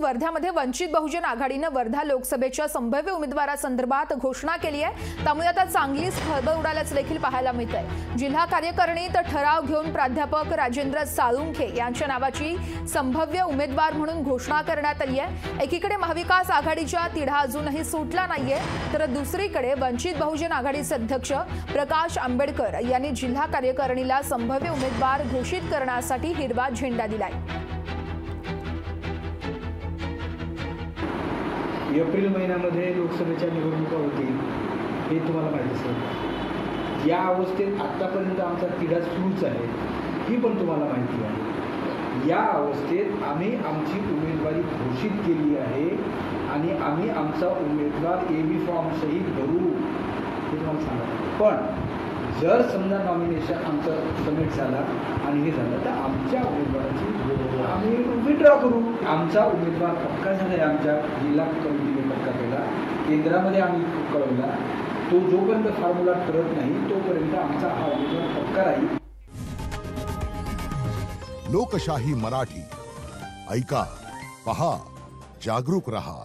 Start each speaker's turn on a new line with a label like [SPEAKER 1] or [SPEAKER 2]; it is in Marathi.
[SPEAKER 1] वर्ध्यामध्ये वंचित बहुजन आघाडीने वर्धा लोकसभेच्या संभाव्य उमेदवारासंदर्भात घोषणा केली आहे। त्यामुळे आता चांगलीच खळबळ उडाल्याचं देखील पाहायला मिळतंय। जिल्हा कार्यकारिणीत ठराव घेऊन प्राध्यापक राजेंद्र साळुंखे यांच्या नावाची संभाव्य उमेदवार म्हणून घोषणा करण्यात आली आहे। एकीकडे महाविकास आघाडीच्या तिढा अजूनही सुटला नाहीये, तर दुसरीकडे वंचित बहुजन आघाडीचे अध्यक्ष प्रकाश आंबेडकर यांनी जिल्हा कार्यकारिणीला संभाव्य उमेदवार घोषित करण्यासाठी हिरवा झेंडा दिलाय।
[SPEAKER 2] एप्रिल महिन्यामध्ये लोकसभेच्या निवडणुका होतील हे तुम्हाला माहिती असेल। या अवस्थेत आतापर्यंत आमचा तिढा सुरूच आहे ही पण तुम्हाला माहिती आहे। या अवस्थेत आम्ही आमची उमेदवारी घोषित केली आहे आणि आम्ही आमचा उमेदवार एबी फॉर्म सहित भरू हे तुम्हाला सांगा। पण जर समजा नॉमिनेशन आमचं सबमिट झाला आणि हे झालं तर आमच्या उमेदवाराची आम्ही विड्रॉ करू। आमचा उमेदवार पक्का झाला आहे, आमच्या जिल्हा कमिटीने पक्का केला, केंद्रामध्ये आम्ही कळवला। तो जोपर्यंत फॉर्म्युला ठरत नाही तोपर्यंत आमचा हा उमेदवार पक्का राहील।
[SPEAKER 3] लोकशाही मराठी ऐका, पहा, जागरूक रहा।